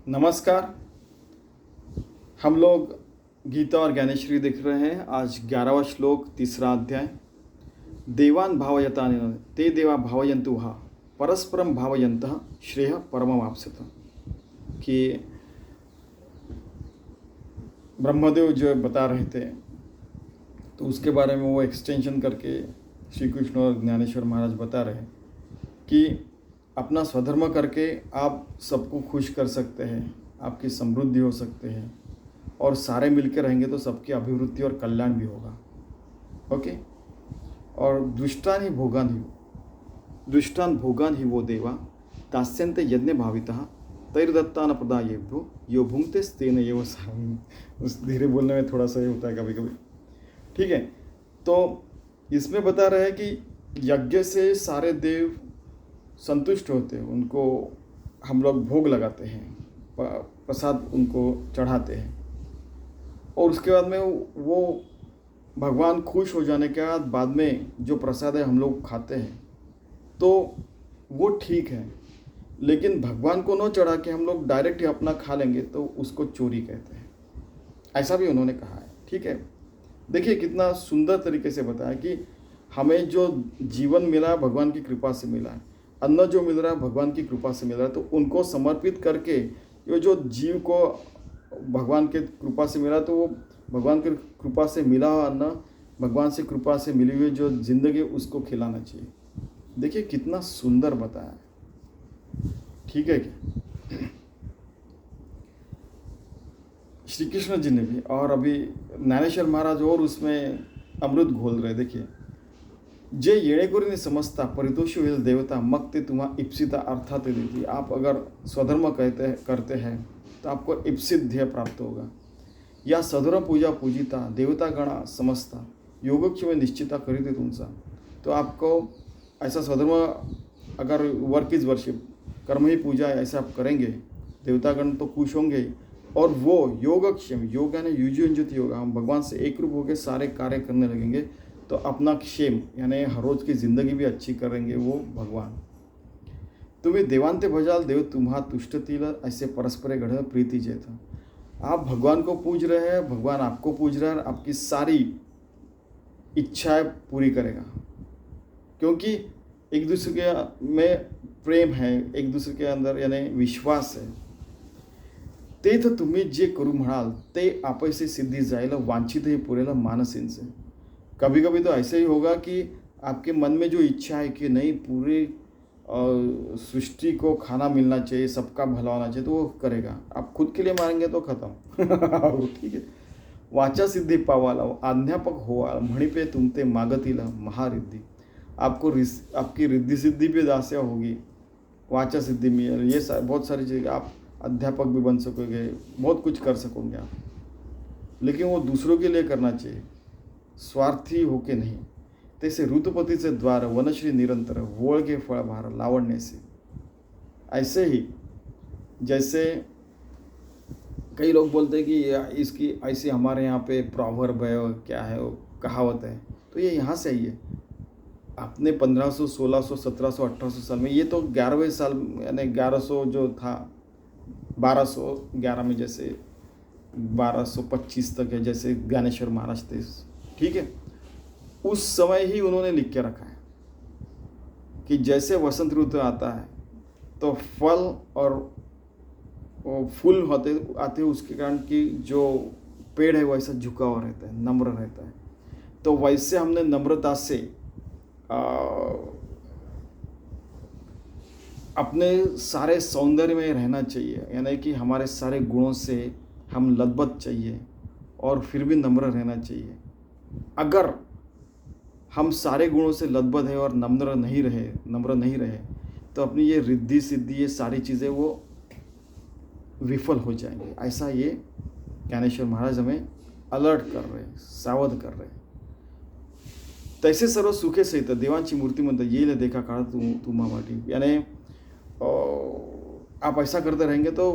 नमस्कार। हम लोग गीता और ज्ञानेश्वरी देख रहे हैं। आज 11वां श्लोक, तीसरा अध्याय। देवान भावयतानि ते देवा भावयन्तु हा परस्परम भावयन्तः श्रेय परमवाप्स्यत। कि ब्रह्मदेव जो बता रहे थे तो उसके बारे में वो एक्सटेंशन करके श्री कृष्ण और ज्ञानेश्वर महाराज बता रहे हैं कि अपना स्वधर्म करके आप सबको खुश कर सकते हैं, आपकी समृद्धि हो सकते हैं और सारे मिलकर रहेंगे तो सबकी अभिवृद्धि और कल्याण भी होगा। ओके। और दुष्टान भोगान ही वो देवा दास्यन्ते यज्ञ भावितः तैर्दत्तान प्रदायेभ्यो यो भुंक्ते स्तेन एव साम। उस धीरे बोलने में थोड़ा सा ये होता है कभी कभी। ठीक है। तो इसमें बता रहे हैं कि यज्ञ से सारे देव संतुष्ट होते हैं, उनको हम लोग भोग लगाते हैं, प्रसाद उनको चढ़ाते हैं और उसके बाद में वो भगवान खुश हो जाने के बाद में जो प्रसाद है हम लोग खाते हैं तो वो ठीक है। लेकिन भगवान को न चढ़ा के हम लोग डायरेक्ट ही अपना खा लेंगे तो उसको चोरी कहते हैं, ऐसा भी उन्होंने कहा है। ठीक है। देखिए कितना सुंदर तरीके से बताया कि हमें जो जीवन मिला भगवान की कृपा से मिला है, अन्न जो मिल रहा है भगवान की कृपा से मिल रहा है, तो उनको समर्पित करके ये जो जीव को भगवान के कृपा से मिला तो वो भगवान की कृपा से मिला हुआ अन्न, भगवान से कृपा से मिली हुई जो जिंदगी उसको खिलाना चाहिए। देखिए कितना सुंदर बताया है। ठीक है क्या? श्री कृष्ण जी ने भी और अभी ज्ञानेश्वर महाराज और उसमें अमृत घोल रहे। देखिए, जे येणेकरी समजता परितोषी होईल देवता मग ते तुम्हा इप्सिता अर्थात देती। आप अगर स्वधर्म करते हैं तो आपको इप्सित ध्येय प्राप्त होगा। या सधर्म पूजा पूजिता देवता गणा समजता योगक्षेम निश्चिता करीते तुमचा। तो आपको ऐसा स्वधर्म अगर वर्क इज वर्शिप, कर्म ही पूजा ऐसा आप करेंगे, देवतागण तो खुश होंगे और वो योगक्षेम, योग यानी युजुंजति योगा, हम भगवान से एक रूप होकर सारे कार्य करने लगेंगे तो अपना क्षेम यानी हर रोज की जिंदगी भी अच्छी करेंगे वो भगवान। तुम्हें देवांते भजाल देव तुम्हा तुष्टतील ऐसे परस्पर घड़ प्रीति जेत। आप भगवान को पूज रहे हैं, भगवान आपको पूज रहा है, आपकी सारी इच्छाएं पूरी करेगा क्योंकि एक दूसरे के में प्रेम है, एक दूसरे के अंदर यानी विश्वास है। ते तो तुम्ही जे करू म्हणाल ते आपैसे सिद्धी जायला वांछित ही पुरेला मानसींसे। कभी कभी तो ऐसे ही होगा कि आपके मन में जो इच्छा है कि नहीं पूरी सृष्टि को खाना मिलना चाहिए, सबका भला होना चाहिए, तो वो करेगा। आप खुद के लिए मारेंगे तो खत्म। ठीक है। वाचा सिद्धि पावाला अध्यापक होवा म्हणिपे तुमते मागतीला महारिद्धि। आपको आपकी रिद्धि सिद्धि भी दास्य होगी, वाचा सिद्धि में ये बहुत सारी चीज़ें, आप अध्यापक भी बन सकोगे, बहुत कुछ कर सकोगे आप। लेकिन वो दूसरों के लिए करना चाहिए, स्वार्थी होके नहीं। तैसे ऋतुपतीचे द्वार वनश्री निरंतर वोळगे फळभार लावण्य से। ऐसे ही जैसे कई लोग बोलते हैं कि इसकी ऐसी हमारे यहाँ पे प्रॉवर्ब है और क्या है वो कहावत है, तो ये यहाँ से ही है। अपने 1500, 1600, 1700, 1800 साल में, ये तो 11वें साल यानी 1100 जो था, 1211 में जैसे 1225 तक है जैसे ज्ञानेश्वर महाराज थे। ठीक है। उस समय ही उन्होंने लिख के रखा है कि जैसे वसंत ऋतु आता है तो फल और फूल आते उसके कारण कि जो पेड़ है वैसा झुका हुआ रहता है, नम्र रहता है। तो वैसे हमने नम्रता से अपने सारे सौंदर्य में रहना चाहिए, यानी कि हमारे सारे गुणों से हम लदबद चाहिए और फिर भी नम्र रहना चाहिए। अगर हम सारे गुणों से लदबद है और नम्र नहीं रहे तो अपनी ये रिद्धि सिद्धि ये सारी चीज़ें वो विफल हो जाएंगे। ऐसा ये ज्ञानेश्वर महाराज हमें अलर्ट कर रहे हैं, सावध कर रहे हैं। तैसे सर्व सुखे सहित देवांची मूर्ति म्हणतात येईल देखा काळ तुम्हा वाटी। यानी आप ऐसा करते रहेंगे तो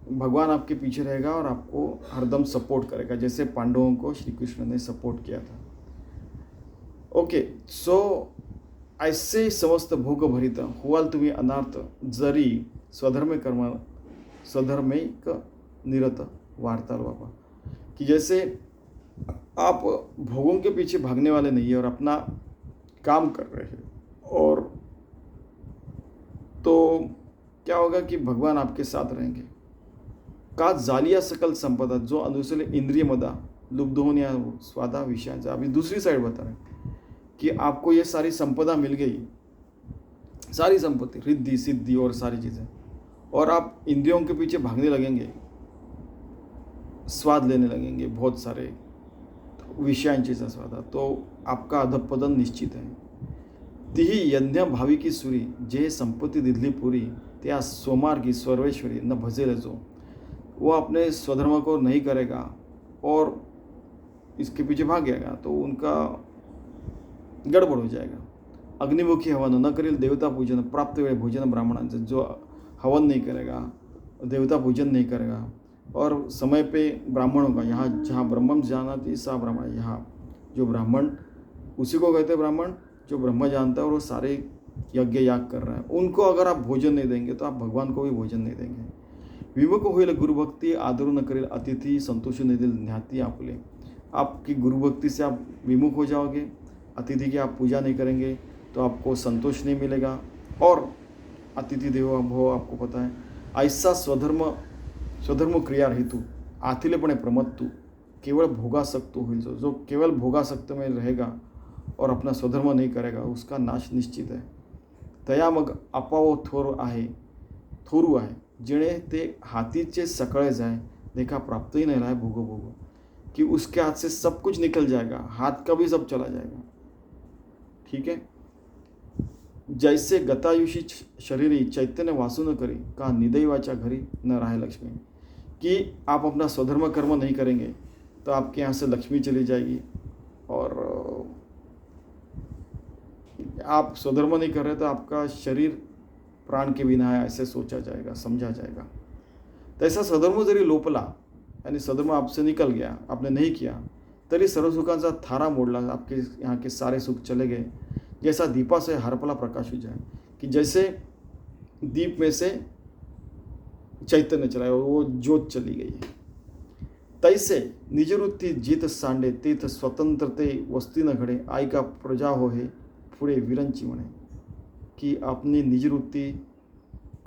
भगवान आपके पीछे रहेगा और आपको हरदम सपोर्ट करेगा, जैसे पांडवों को श्री कृष्ण ने सपोर्ट किया था। ओके। सो ऐसे समस्त भोग भरित होवाल तुम्ही अनार्थ जरी स्वधर्म सधर्मिक निरत वार्तालाप, कि जैसे आप भोगों के पीछे भागने वाले नहीं है और अपना काम कर रहे हैं, और तो क्या होगा कि भगवान आपके साथ रहेंगे। का जालिया सकल संपदा जो अनुसले इंद्रिय मदा लुब्ध होने या स्वादा विषयांचा, अभी दूसरी साइड बता रहे हैं कि आपको ये सारी संपदा मिल गई, सारी संपत्ति, रिद्धि सिद्धि और सारी चीज़ें, और आप इंद्रियों के पीछे भागने लगेंगे, स्वाद लेने लगेंगे, बहुत सारे विषयांचा स्वादा, तो आपका अधपतन निश्चित है। तीही यज्ञ भावी की सुरी जे संपत्ति दिधली पूरी त्या सोमार्गी सर्वेश्वरी न भजेल जो, वो अपने स्वधर्म को नहीं करेगा और इसके पीछे भागेगा तो उनका गड़बड़ हो जाएगा। अग्निमुखी हवन न करेल देवता पूजन प्राप्त वेळे भोजन ब्राह्मणांचं, जो हवन नहीं करेगा, देवता पूजन नहीं करेगा और समय पे ब्राह्मणों का, यहाँ जहाँ ब्रह्मम जानाति सा ब्राह्मण, यहाँ जो ब्राह्मण उसी को कहते हैं ब्राह्मण, जो ब्रह्म जानता है और वो सारे यज्ञ याग कर रहा है, उनको अगर आप भोजन नहीं देंगे तो आप भगवान को भी भोजन नहीं देंगे। विमुख होईल गुरुभक्ती आदरू न करेल अतिथि संतोष नहीं दिल न्याती आपले, आपकी गुरुभक्ति से आप विमुख हो जाओगे, अतिथि की आप पूजा नहीं करेंगे तो आपको संतोष नहीं मिलेगा, और अतिथि देवो भव आपको पता है। ऐसा स्वधर्म क्रिया हेतु आथिलेपणे प्रमत्त तू केवल भोगासक्त होईल, जो केवल भोगासक्त में रहेगा और अपना स्वधर्म नहीं करेगा उसका नाश निश्चित है। तया मग अपावो थोरू आहे जिणे ते हाथीचे सकळे जाए देखा प्राप्त ही नहीं रहा है भोगो भोगो, कि उसके हाथ से सब कुछ निकल जाएगा, हाथ का भी सब चला जाएगा। ठीक है, जैसे गतायुषी शरीरी चैतन्य वासू न करी का निदैवाच्या घरी न राहे लक्ष्मी, कि आप अपना स्वधर्म कर्म नहीं करेंगे तो आपके यहाँ से लक्ष्मी चली जाएगी, और आप स्वधर्म नहीं कर रहे तो आपका शरीर प्राण के बिना है ऐसे सोचा जाएगा, समझा जाएगा। तो ऐसा स्वधर्म जरी लोपला, यानी स्वधर्म आपसे निकल गया, आपने नहीं किया, तरी सर्व सुखांचा थारा मोडला, आपके यहाँ के सारे सुख चले गए। जैसा दीपा से हरपला प्रकाश हो जाए, कि जैसे दीप में से चैतन्य चला है, वो ज्योत चली गई है। तैसे निजवृत्ती जीत सांडे तीर्थ स्वतंत्रते वस्ती न घडे आई का प्रजा हो है पुढे विरंची म्हणे, कि अपनी निजवृत्ति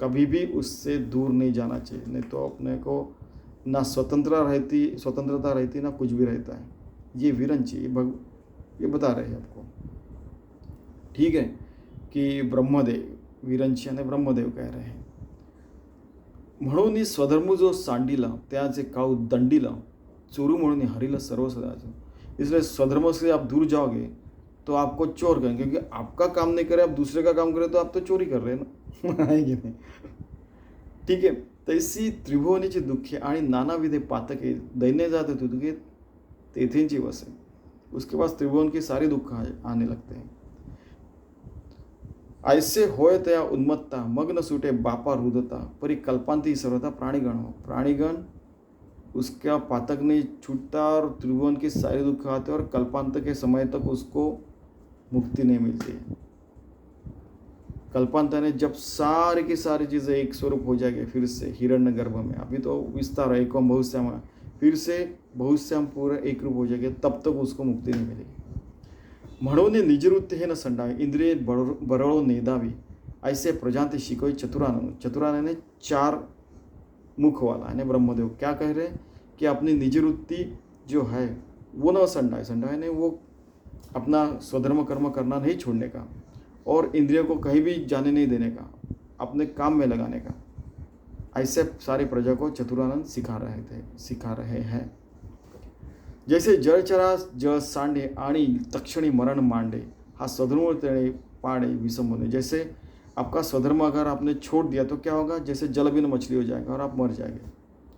कभी भी उससे दूर नहीं जाना चाहिए, नहीं तो अपने को ना स्वतंत्रता रहती ना कुछ भी रहता है। ये विरंची ये बता रहे हैं आपको। ठीक है, कि ब्रह्मदेव विरंची आणि ब्रह्मदेव कह रहे हैं, म्हणून स्वधर्म जो सांडिला त्याचे काऊ दंडिला चोरू म्हणून हरिला सर्व सदाचं। इसलिए स्वधर्म से आप दूर जाओगे तो आपको चोर कहेंगे, क्योंकि आपका काम नहीं करे, आप दूसरे का काम करें तो आप तो चोरी कर रहे हैं ना, है कि नहीं। ठीक है, तैसी त्रिभुवनीची दुःखे आणि नानाविधे पातके दैन्य जाते तुदके तेथेंची वसे, उसके पास त्रिभुवन की सारी दुख आने लगते हैं। ऐसे होय तया उन्मत्ता मग्न सूटे बापा रुदता परी कल्पांती सर्वता प्राणीगण हो, प्राणीगण उसका पातक नहीं छूटता और त्रिभुवन के सारे दुख आते और कल्पांत के समय तक उसको मुक्ति नहीं मिलती। कल्पांत ने जब सारी की सारी चीज़ें एक स्वरूप हो जाएगी फिर से हिरण्य गर्भ में, अभी तो विस्तार है एवं बहुश्याम, फिर से बहुश्याम पूरा एक रूप हो जाएगा, तब तक उसको मुक्ति नहीं मिलेगी। म्हणून निजवृत्ती हे न संडावे इंद्रिय बरळो नेदावी ऐसे प्रजांति शिकोई चतुरानन। चतुरानन ने 4 मुख वाला है ब्रह्मदेव क्या कह रहे हैं कि अपनी निजवृत्ति जो है वो न संडाए ने वो अपना स्वधर्म कर्म करना नहीं छोड़ने का और इंद्रियों को कहीं भी जाने नहीं देने का, अपने काम में लगाने का, ऐसे सारी प्रजा को चतुरानंद सिखा रहे हैं। जैसे जळचरा जळ सांडे आणि तक्षणी मरण मांडे हा स्वधर्म तेणे पाड़े विसंबने। जैसे आपका स्वधर्म अगर आपने छोड़ दिया तो क्या होगा, जैसे जल बिन मछली हो जाएगा और आप मर जाएंगे,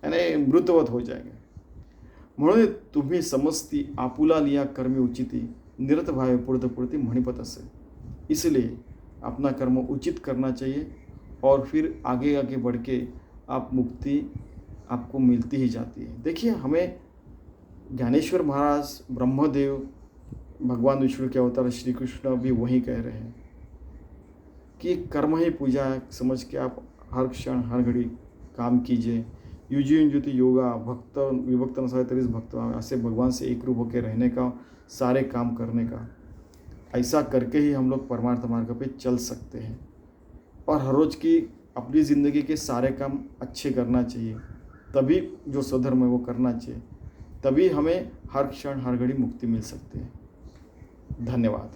यानी मृतवत हो जाएंगे। म्हणून तुम्ही समजती आपुला लिया कर्मी उचिती निरत भावे पुरत पुरती मणिपत असे। इसलिए अपना कर्म उचित करना चाहिए और फिर आगे आगे बढ़ के आप मुक्ति आपको मिलती ही जाती है। देखिए हमें ज्ञानेश्वर महाराज, ब्रह्मदेव, भगवान विष्णु के अवतार श्री कृष्ण भी वही कह रहे हैं कि कर्म ही पूजा समझ के आप हर क्षण हर घड़ी काम कीजिए। युजीन ज्योति योगा भक्त विभक्त नसावे तरीच भक्त व्हावे, ऐसे भगवान से एक रूप होकर रहने का, सारे काम करने का। ऐसा करके ही हम लोग परमार्थ मार्ग पे चल सकते हैं और हर रोज़ की अपनी ज़िंदगी के सारे काम अच्छे करना चाहिए, तभी जो स्वधर्म है वो करना चाहिए, तभी हमें हर क्षण हर घड़ी मुक्ति मिल सकती है। धन्यवाद।